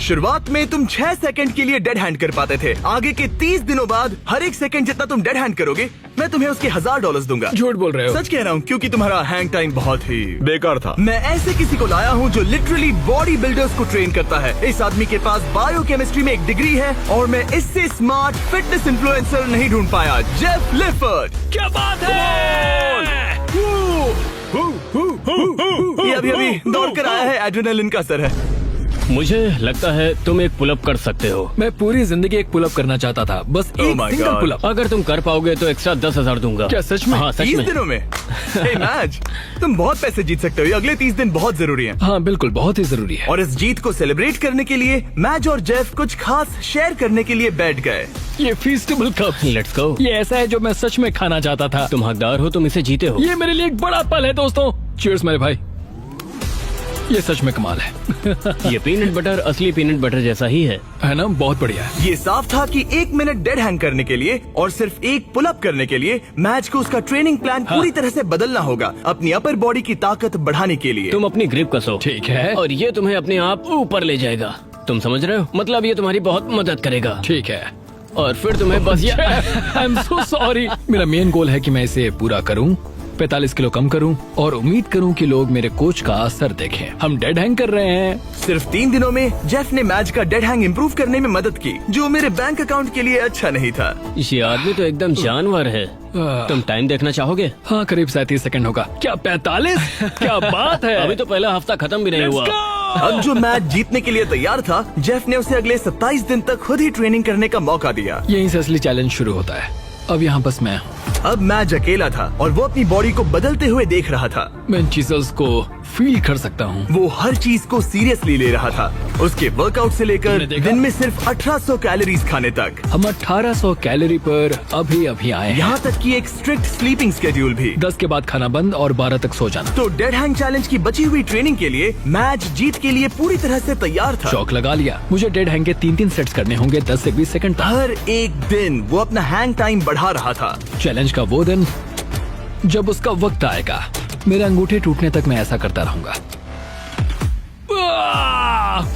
शुरुआत में तुम 6 सेकंड के लिए डेड हैंड कर पाते थे। आगे के 30 दिनों बाद हर एक सेकंड जितना तुम डेड हैंड करोगे, मैं तुम्हें उसके $1000 दूंगा। झूठ बोल रहे हो। सच कह रहा हूँ, क्योंकि तुम्हारा हैंग टाइम बहुत ही बेकार था। मैं ऐसे किसी को लाया हूँ जो लिटरली बॉडी बिल्डर्स को ट्रेन करता है। इस आदमी के पास बायोकेमिस्ट्री में एक डिग्री है और मैं इससे स्मार्ट फिटनेस इन्फ्लुएंसर नहीं ढूंढ पाया। जेफ लिफर्ड। क्या बात है। ये अभी नहीं, दौड़कर आया है, एड्रेनलिन का असर है। मुझे लगता है तुम एक पुलअप कर सकते हो। मैं पूरी जिंदगी एक पुलअप करना चाहता था, बस Oh एक my सिंगल God. पुलअप। अगर तुम कर पाओगे तो एक्स्ट्रा 10,000 दूंगा। क्या सच में? हाँ सच 30 में। दिनों में हे मैच, तुम बहुत पैसे जीत सकते हो। ये अगले 30 दिन बहुत जरूरी हैं। हाँ बिल्कुल, बहुत ही जरूरी है। और इस जीत को सेलिब्रेट करने के लिए मैच और जेफ कुछ खास शेयर करने के लिए बैठ गए। ये फीस्टेबल कप, लेट्स गो। ये ऐसा है जो मैं सच में खाना चाहता था। तुम हकदार हो, तुम इसे जीते हो। ये मेरे लिए एक बड़ा पल है दोस्तों। चीयर्स मेरे भाई, ये सच में कमाल है। ये पीनट बटर असली पीनट बटर जैसा ही है ना? बहुत बढ़िया है। ये साफ था कि 1 मिनट डेड हैंग करने के लिए और सिर्फ एक पुल अप करने के लिए मैच को उसका ट्रेनिंग प्लान पूरी तरह से बदलना होगा, अपनी अपर बॉडी की ताकत बढ़ाने के लिए। तुम अपनी ग्रिप कसो, ठीक है। और ये तुम्हें अपने आप ऊपर ले जाएगा। तुम समझ रहे हो? मतलब ये तुम्हारी बहुत मदद करेगा। ठीक है। और फिर तुम्हें बस आई एम सो सॉरी। मेरा मेन गोल है कि मैं इसे पूरा करूं, 45 किलो कम करूं और उम्मीद करूं कि लोग मेरे कोच का असर देखें। हम डेड हैंग कर रहे हैं। सिर्फ 3 दिनों में जेफ ने मैच का डेड हैंग इम्प्रूव करने में मदद की, जो मेरे बैंक अकाउंट के लिए अच्छा नहीं था। ये आदमी तो एकदम जानवर है। तुम टाइम देखना चाहोगे? हाँ, करीब 37 सेकंड होगा। क्या 45? क्या बात है। अभी तो पहला हफ्ता खत्म भी नहीं हुआ। अब जो मैच जीतने के लिए तैयार था, जेफ ने उसे अगले 27 दिन तक खुद ही ट्रेनिंग करने का मौका दिया। यहीं से असली चैलेंज शुरू होता है। अब यहाँ बस मैं हूँ। अब मैच अकेला था और वो अपनी बॉडी को बदलते हुए देख रहा था। मैं इन चीजों को फील कर सकता हूँ। वो हर चीज को सीरियसली ले रहा था, उसके वर्कआउट से लेकर तुमने देखा? दिन में सिर्फ 1800 कैलोरीज खाने तक। हम 1800 कैलोरी पर अभी आए हैं। यहाँ तक कि एक स्ट्रिक्ट स्लीपिंग स्केड्यूल भी। 10 के बाद खाना बंद और 12 तक सो जाना। तो डेड हैंग चैलेंज की बची हुई ट्रेनिंग के लिए मैच जीत के लिए पूरी तरह से तैयार था। चौक लगा लिया। मुझे डेड हैंग के 3-3 सेट्स करने होंगे, 10 से 20 सेकंड तक। हर एक दिन वो अपना हैंग टाइम बढ़ा रहा था। चैलेंज का वो दिन जब उसका वक्त आएगा, मेरे अंगूठे टूटने तक मैं ऐसा करता रहूंगा।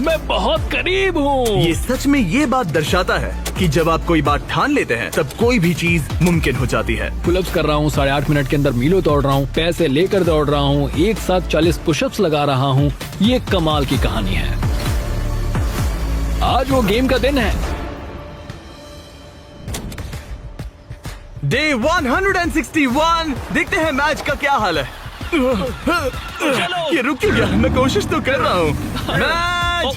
मैं बहुत करीब हूँ। ये सच में ये बात दर्शाता है कि जब आप कोई बात ठान लेते हैं तब कोई भी चीज मुमकिन हो जाती है। पुलअप्स कर रहा हूँ, 8.5 मिनट के अंदर मीलों दौड़ रहा हूँ, पैसे लेकर दौड़ रहा हूँ, एक साथ 40 पुशअप्स लगा रहा हूँ। ये कमाल की कहानी है। आज वो गेम का दिन है। डे 161। देखते हैं मैच का क्या हाल है। ये रुक क्यों गया? मैं कोशिश तो कर रहा हूँ। मैच!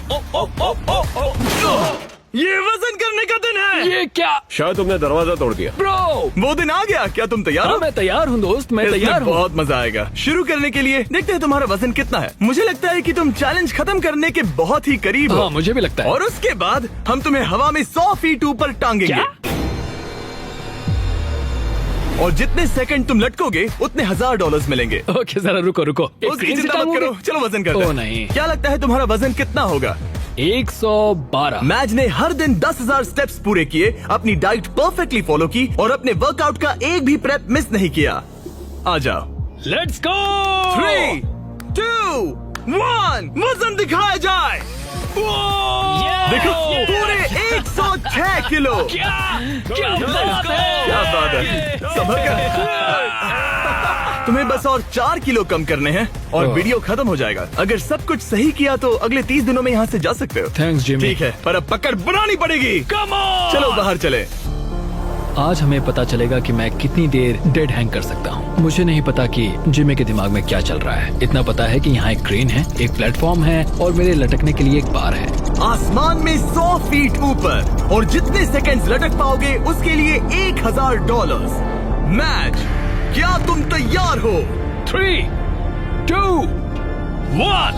ये वजन करने का दिन है। ये क्या? शायद तुमने दरवाजा तोड़ दिया। ब्रो, वो दिन आ गया। क्या तुम तैयार हाँ, हो? मैं तैयार हूँ दोस्त, मैं इसमें तैयार हूँ। बहुत मजा आएगा। शुरू करने के लिए देखते हैं तुम्हारा वजन कितना है। मुझे लगता है कि तुम चैलेंज खत्म करने के बहुत ही करीब हो। हाँ, मुझे भी लगता है। और उसके बाद हम तुम्हें हवा में 100 फीट ऊपर टांगेंगे। क्या? और जितने सेकंड तुम लटकोगे उतने $1000 मिलेंगे। ओके, जरा रुको। एक उसकी क्रेन से चिंता मत टांगोगे? करो, चलो वजन करते हैं। ओह, नहीं। क्या लगता है तुम्हारा वजन कितना होगा? 112। मैच ने हर दिन 10,000 स्टेप्स पूरे किए, अपनी डाइट परफेक्टली फॉलो की और अपने वर्कआउट का एक भी प्रेप मिस नहीं किया। आ जाओ। Let's go. 3, 2, 1 वजन दिखाया जाए। देखो, पूरे 106 किलो। क्या बात है। क्या बात है। संभल कर। तुम्हें बस और 4 किलो कम करने हैं और वीडियो खत्म हो जाएगा। अगर सब कुछ सही किया तो अगले 30 दिनों में यहाँ से जा सकते हो। Thanks Jimmy. ठीक है, पर अब पकड़ बनानी पड़ेगी। Come on. चलो बाहर चले। आज हमें पता चलेगा कि मैं कितनी देर डेड हैंग कर सकता हूँ। मुझे नहीं पता कि जिमी के दिमाग में क्या चल रहा है। इतना पता है कि यहाँ एक क्रेन है, एक प्लेटफॉर्म है और मेरे लटकने के लिए एक बार है। आसमान में 100 फीट ऊपर और जितने सेकंड्स लटक पाओगे उसके लिए $1000। मैच, क्या तुम तैयार हो? 3, 2, 1।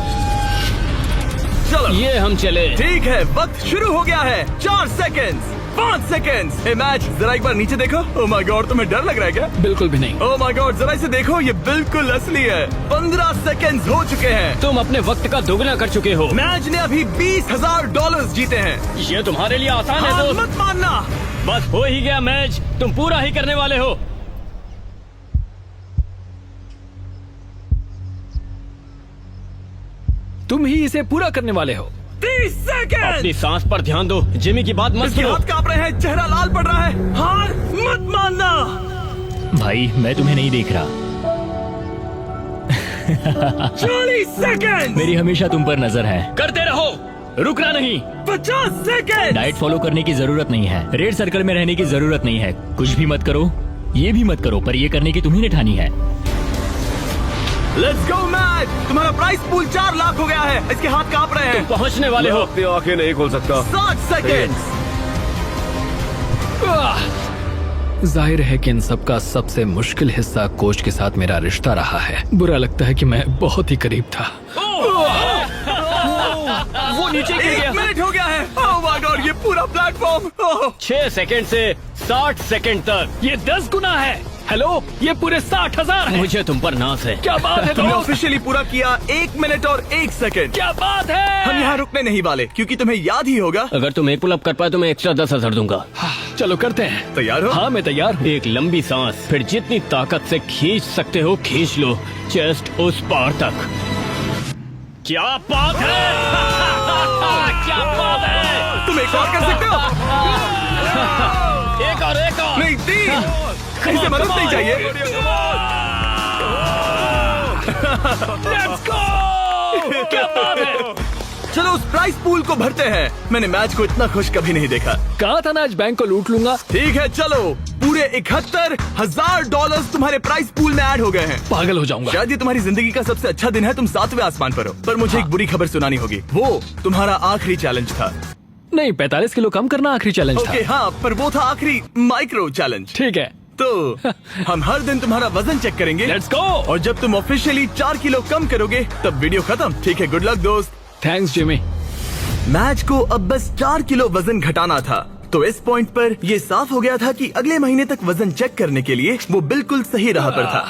चलो, ये हम चले। ठीक है, वक्त शुरू हो गया है। 4 सेकंड्स, 5 सेकंड्स। हे मैच, जरा एक बार नीचे देखो। ओह माय गॉड, तुम्हें डर लग रहा है क्या? बिल्कुल भी नहीं। ओह माय गॉड, जरा इसे देखो, ये बिल्कुल असली है। 15 सेकंड्स हो चुके हैं। तुम अपने वक्त का दोगुना कर चुके हो। मैच ने अभी $20,000 जीते हैं। ये तुम्हारे लिए आसान है हार दोस्त। मत मानना। बस हो ही गया मैच, तुम पूरा ही करने वाले हो। तुम ही इसे पूरा करने वाले हो। 30 सेकंड। अपनी सांस पर ध्यान दो, जिमी की बात मत इसके सुनो। हाथ कांप रहे हैं, चेहरा लाल पड़ रहा है। हार मत मानना। भाई मैं तुम्हें नहीं देख रहा। 40 सेकंड। मेरी हमेशा तुम पर नजर है। करते रहो, रुकना नहीं। 50 सेकंड। डाइट फॉलो करने की जरूरत नहीं है, रेड सर्कल में रहने की जरूरत नहीं है, कुछ भी मत करो, ये भी मत करो, पर ये करने की तुम्ही ने ठानी है। Let's go match. तुम्हारा प्राइस पूल 4 लाख हो गया है। इसके हाथ कांप रहे हैं। पहुंचने वाले मैं हो। अपनी आंखें नहीं खोल सकता। 60 सेकेंड्स। जाहिर है कि इन सब का सबसे मुश्किल हिस्सा कोच के साथ मेरा रिश्ता रहा है। बुरा लगता है कि मैं बहुत ही करीब था। वो नीचे गिर 1 गया। मिनट हो गया है। ओह माय गॉड, ये पूरा प्लेटफॉर्म। 6 सेकंड से 60 सेकंड तक। ये 10 गुना है। हेलो, ये पूरे 60,000 है। मुझे तुम पर नाज है। क्या बात है तुमने दोस्त? ऑफिशियली पूरा किया 1 मिनट और 1 सेकंड। क्या बात है? हम यहाँ रुकने नहीं वाले क्योंकि तुम्हें याद ही होगा। अगर तुम एक पुल अप कर पाए तो मैं एक्स्ट्रा 10,000 दूंगा। चलो करते हैं। तैयार हो? हाँ मैं तैयार हूँ। एक लंबी सांस, फिर जितनी ताकत से खींच सकते हो खींच लो, चेस्ट उस पार तक। क्या बात है? क्या बात है? तुम एक और कर सकते हो। एक और नहीं, 3। इसे मदद नहीं चाहिए। Let's go! क्या बात है? चलो उस प्राइस पूल को भरते हैं। मैंने मैच को इतना खुश कभी नहीं देखा। कहा था ना आज बैंक को लूट लूंगा। ठीक है चलो, पूरे $71,000 तुम्हारे प्राइस पूल में ऐड हो गए हैं। पागल हो जाऊंगा। शायद ये तुम्हारी जिंदगी का सबसे अच्छा दिन है। तुम 7वें आसमान पर हो। पर मुझे एक बुरी खबर सुनानी होगी। वो तुम्हारा आखिरी चैलेंज था। नहीं, 45 किलो कम करना आखिरी चैलेंज था। ओके हाँ, पर वो था आखिरी माइक्रो चैलेंज। ठीक है। तो हम हर दिन तुम्हारा वजन चेक करेंगे। Let's go. और जब तुम ऑफिशियली 4 किलो कम करोगे तब वीडियो खत्म। ठीक है, गुड लक दोस्त। Thanks Jimmy. मैच को अब बस 4 किलो वजन घटाना था। तो इस पॉइंट पर ये साफ हो गया था कि अगले महीने तक वजन चेक करने के लिए वो बिल्कुल सही राह पर था।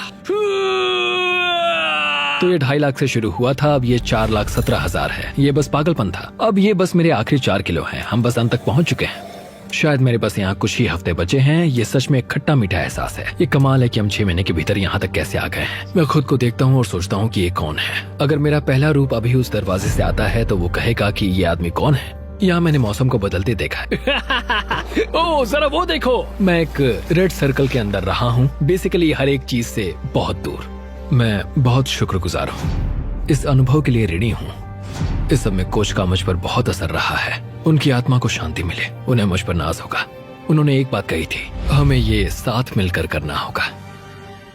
तो ये 2.5 लाख से शुरू हुआ था, अब ये 4,17,000 है। ये बस पागलपन था। अब ये बस मेरे आखिरी 4 किलो हैं। हम बस अंत तक पहुंच चुके हैं। शायद मेरे पास यहाँ कुछ ही हफ्ते बचे हैं। ये सच में एक खट्टा मीठा एहसास है। ये कमाल है कि हम 6 महीने के भीतर यहाँ तक कैसे आ गए हैं। मैं खुद को देखता हूँ और सोचता हूँ कि ये कौन है। अगर मेरा पहला रूप अभी उस दरवाजे से आता है तो वो कहेगा कि ये आदमी कौन है। यहाँ मैंने मौसम को बदलते देखा है। ओह जरा वो देखो, मैं एक रेड सर्कल के अंदर रहा हूँ, बेसिकली हर एक चीज से बहुत दूर। मैं बहुत शुक्रगुजार हूँ, इस अनुभव के लिए ऋणी हूँ। इस सब में कोच का मुझ पर बहुत असर रहा है। उनकी आत्मा को शांति मिले, उन्हें मुझ पर नाज होगा। उन्होंने एक बात कही थी, हमें ये साथ मिलकर करना होगा।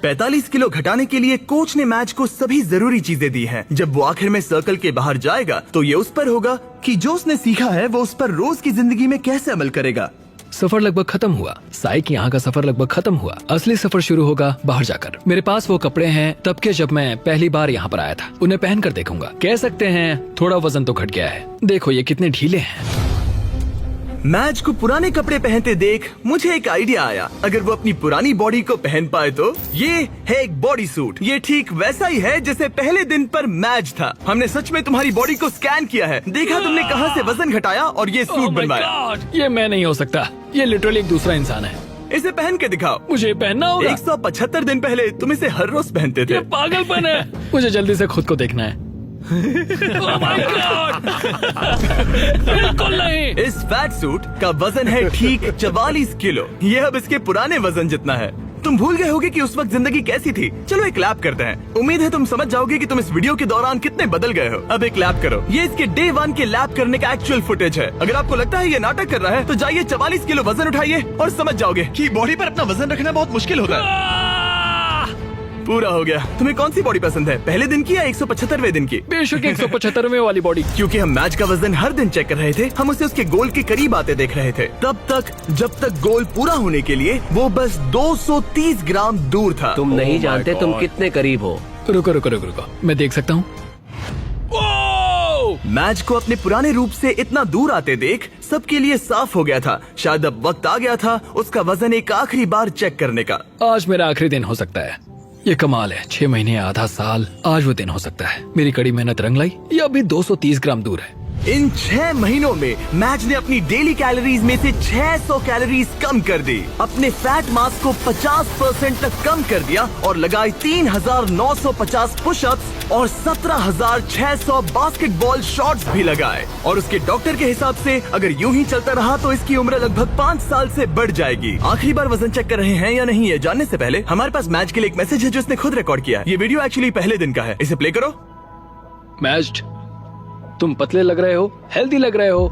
45 किलो घटाने के लिए कोच ने मैच को सभी जरूरी चीजें दी हैं। जब वो आखिर में सर्कल के बाहर जाएगा तो ये उस पर होगा कि जो उसने सीखा है वो उस पर रोज की जिंदगी में कैसे अमल करेगा। सफर लगभग खत्म हुआ। साइक यहाँ का सफर लगभग खत्म हुआ। असली सफर शुरू होगा बाहर जाकर। मेरे पास वो कपड़े हैं तब के जब मैं पहली बार यहाँ पर आया था। उन्हें पहनकर देखूंगा। कह सकते हैं थोड़ा वजन तो घट गया है। देखो ये कितने ढीले हैं। मैच को पुराने कपड़े पहनते देख मुझे एक आइडिया आया। अगर वो अपनी पुरानी बॉडी को पहन पाए तो ये है एक बॉडी सूट। ये ठीक वैसा ही है जैसे पहले दिन पर मैच था। हमने सच में तुम्हारी बॉडी को स्कैन किया है, देखा तुमने कहां से वजन घटाया और ये सूट बनवाया। ये मैं नहीं हो सकता। ये लिटरली एक दूसरा इंसान है। इसे पहन के दिखाओ। मुझे पहनना होगा। 175 दिन पहले तुम इसे हर रोज पहनते थे। ये पागलपन है। मुझे जल्दी से खुद को देखना है। Oh my God! बिल्कुल नहीं। इस फैट सूट का वजन है ठीक 44 किलो। ये अब इसके पुराने वजन जितना है। तुम भूल गए होगे कि उस वक्त जिंदगी कैसी थी। चलो एक लैप करते हैं। उम्मीद है तुम समझ जाओगे कि तुम इस वीडियो के दौरान कितने बदल गए हो। अब एक लैप करो। ये इसके डे 1 के लैप करने का एक्चुअल फुटेज है। अगर आपको लगता है ये नाटक कर रहा है तो जाइए 44 किलो वजन उठाइए और समझ जाओगे कि बॉडी पर अपना वजन रखना बहुत मुश्किल होता है। पूरा हो गया। तुम्हें कौन सी बॉडी पसंद है, पहले दिन की या 175वें दिन की? बेशक 175वें वाली बॉडी। क्योंकि हम मैच का वजन हर दिन चेक कर रहे थे, हम उसे उसके गोल के करीब आते देख रहे थे। तब तक जब तक गोल पूरा होने के लिए वो बस 230 ग्राम दूर था। तुम नहीं जानते तुम कितने करीब हो। रुको रुको रुको रुको, मैं देख सकता हूँ। मैच को अपने पुराने रूप से इतना दूर आते देख सबके लिए साफ हो गया था। शायद अब वक्त आ गया था उसका वजन एक आखिरी बार चेक करने का। आज मेरा आखिरी दिन हो सकता है। ये कमाल है। 6 महीने, आधा साल, आज वो दिन हो सकता है। मेरी कड़ी मेहनत रंग लाई। ये अभी 230 ग्राम दूर है। इन 6 महीनों में मैच ने अपनी डेली कैलोरीज में से 600 कैलोरीज कम कर दी, अपने फैट मास को 50% तक कम कर दिया और लगाए 3,950 पुशअप्स और 17,600 बास्केटबॉल शॉट्स भी लगाए। और उसके डॉक्टर के हिसाब से अगर यूं ही चलता रहा तो इसकी उम्र लगभग 5 साल से बढ़ जाएगी। आखिरी बार वजन चेक कर रहे हैं या नहीं ये जानने से पहले हमारे पास मैच के लिए एक मैसेज है जो इसने खुद रिकॉर्ड किया। ये वीडियो एक्चुअली पहले दिन का है। इसे प्ले करो। मैच, तुम पतले लग रहे हो, हेल्दी लग रहे हो,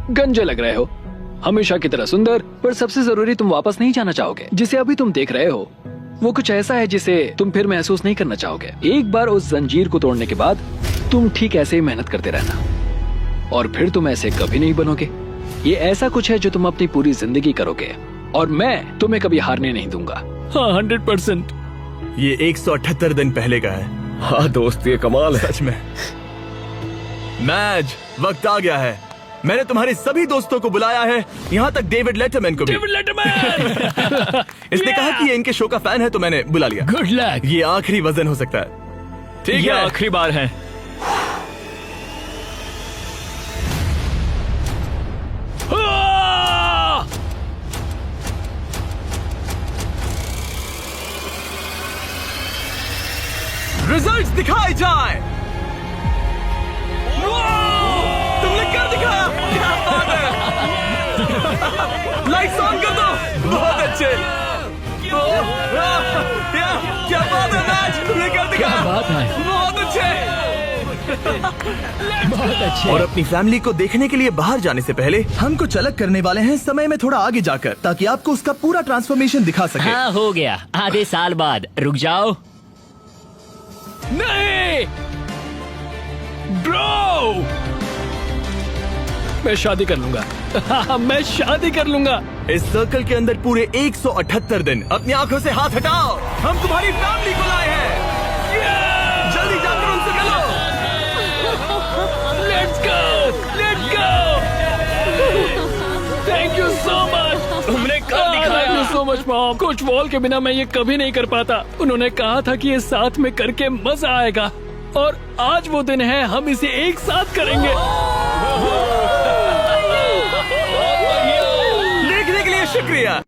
गंजे लग रहे हो, हमेशा की तरह सुंदर, पर सबसे जरूरी तुम वापस नहीं जाना चाहोगे जिसे अभी तुम देख रहे हो। वो कुछ ऐसा है जिसे तुम फिर महसूस नहीं करना चाहोगे। एक बार उस जंजीर को तोड़ने के बाद तुम ठीक ऐसे ही मेहनत करते रहना और फिर तुम ऐसे कभी नहीं बनोगे। ये ऐसा कुछ है जो तुम अपनी पूरी जिंदगी करोगे और मैं तुम्हें कभी हारने नहीं दूंगा। हाँ 100%। ये 178 दिन पहले का है। हाँ दोस्त, ये कमाल है। सच में। मैच, वक्त आ गया है। मैंने तुम्हारे सभी दोस्तों को बुलाया है, यहाँ तक डेविड लेटरमैन को भी। इसने कहा कि ये इनके शो का फैन है तो मैंने बुला लिया। Good luck. ये आखिरी वजन हो सकता है। ठीक ये है, आखिरी बार है। रिजल्ट्स दिखाए जाए। तुमने क्या दिखाया? क्या बात है। लाइट्स ऑन कर दो। बहुत अच्छे। क्या बात है मैच, तुमने क्या दिखाया? बात है। बहुत अच्छे। बहुत अच्छे। और अपनी फैमिली को देखने के लिए बाहर जाने से पहले हम कुछ अलग करने वाले हैं समय में थोड़ा आगे जाकर, ताकि आपको उसका पूरा ट्रांसफॉर्मेशन दिखा सके। हाँ हो गया, आधे साल बाद। रुक जाओ। नहीं ब्रो, मैं शादी कर लूंगा। हाँ, मैं शादी कर लूंगा। इस सर्कल के अंदर पूरे 178 दिन अपनी आंखों से हाथ हटाओ। हम तुम्हारी फैमिली को लाए हैं। जल्दी जाकर उनसे मिलो। Let's go, let's go. Thank you so much. तुमने कब दिखाया? Thank you so much mom. Coach wall के बिना मैं ये कभी नहीं कर पाता। उन्होंने कहा था कि ये साथ में करके मजा आएगा और आज वो दिन है, हम इसे एक साथ करेंगे। देखने के लिए शुक्रिया।